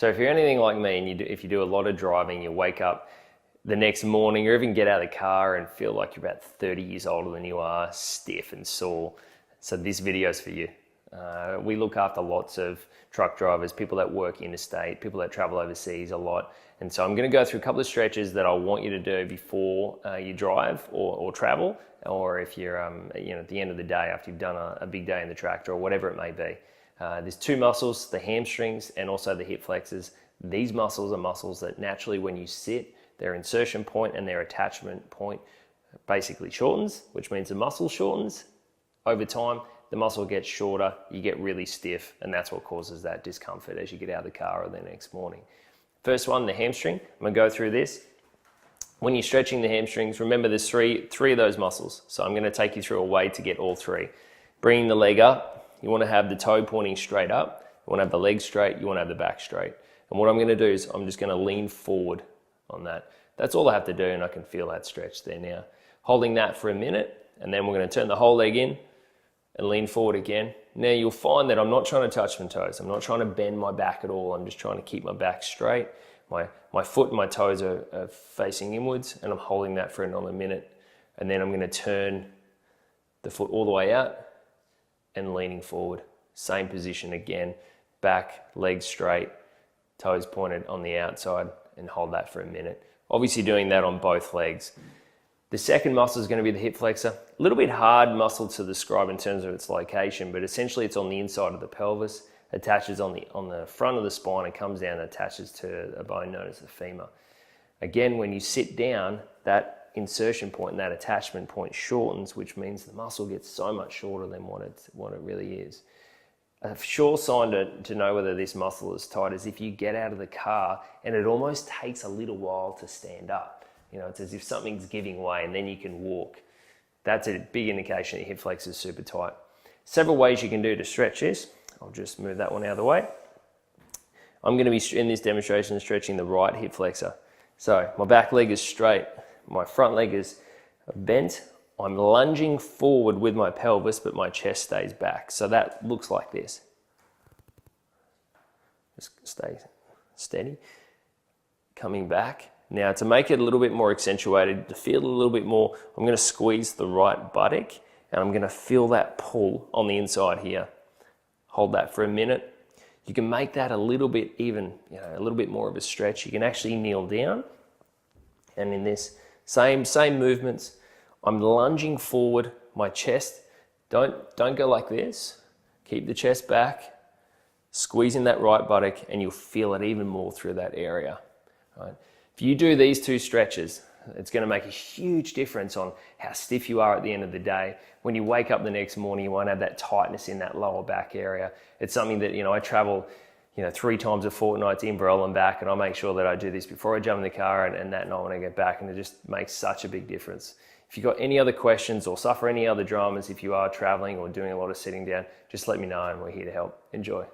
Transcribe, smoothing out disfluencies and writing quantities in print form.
So if you're anything like me and if you do a lot of driving, you wake up the next morning or even get out of the car and feel like you're about 30 years older than you are, stiff and sore, so this video is for you. We look after lots of truck drivers, people that work interstate, people that travel overseas a lot. And so I'm going to go through a couple of stretches that I want you to do before you drive or travel, or if you're at the end of the day after you've done a big day in the tractor or whatever it may be. There's two muscles, the hamstrings and also the hip flexors. These muscles are muscles that naturally when you sit, their insertion point and their attachment point basically shortens, which means the muscle shortens. Over time, the muscle gets shorter, you get really stiff, and that's what causes that discomfort as you get out of the car or the next morning. First one, the hamstring. I'm gonna go through this. When you're stretching the hamstrings, remember there's three of those muscles. So I'm gonna take you through a way to get all three. Bringing the leg up, you wanna have the toe pointing straight up, you wanna have the leg straight, you wanna have the back straight. And what I'm gonna do is I'm just gonna lean forward on that. That's all I have to do, and I can feel that stretch there now. Holding that for a minute, and then we're gonna turn the whole leg in and lean forward again. Now you'll find that I'm not trying to touch my toes. I'm not trying to bend my back at all. I'm just trying to keep my back straight. My foot and my toes are facing inwards, and I'm holding that for another minute. And then I'm gonna turn the foot all the way out and leaning forward. Same position again, back, legs straight, toes pointed on the outside, and hold that for a minute. Obviously doing that on both legs. The second muscle is going to be the hip flexor. A little bit hard muscle to describe in terms of its location, but essentially it's on the inside of the pelvis, attaches on the front of the spine and comes down and attaches to a bone known as the femur. Again, when you sit down, that insertion point and that attachment point shortens, which means the muscle gets so much shorter than what it really is. A sure sign to know whether this muscle is tight is if you get out of the car and it almost takes a little while to stand up. You know, it's as if something's giving way and then you can walk. That's a big indication that your hip flexor is super tight. Several ways you can do to stretch this. I'll just move that one out of the way. I'm going to be, in this demonstration, stretching the right hip flexor. So my back leg is straight, my front leg is bent. I'm lunging forward with my pelvis, but my chest stays back. So that looks like this. Just stay steady. Coming back. Now to make it a little bit more accentuated, to feel a little bit more, I'm going to squeeze the right buttock and I'm going to feel that pull on the inside here. Hold that for a minute. You can make that a little bit even, a little bit more of a stretch. You can actually kneel down, and in this same movements, I'm lunging forward, my chest, don't go like this. Keep the chest back, squeezing that right buttock, and you'll feel it even more through that area. Right? If you do these two stretches, it's going to make a huge difference on how stiff you are at the end of the day. When you wake up the next morning, you won't have that tightness in that lower back area. It's something that, I travel, 3 times a fortnight to Inverell and back, and I make sure that I do this before I jump in the car and that night when I get back, and it just makes such a big difference. If you've got any other questions or suffer any other dramas if you are traveling or doing a lot of sitting down, just let me know and we're here to help. Enjoy.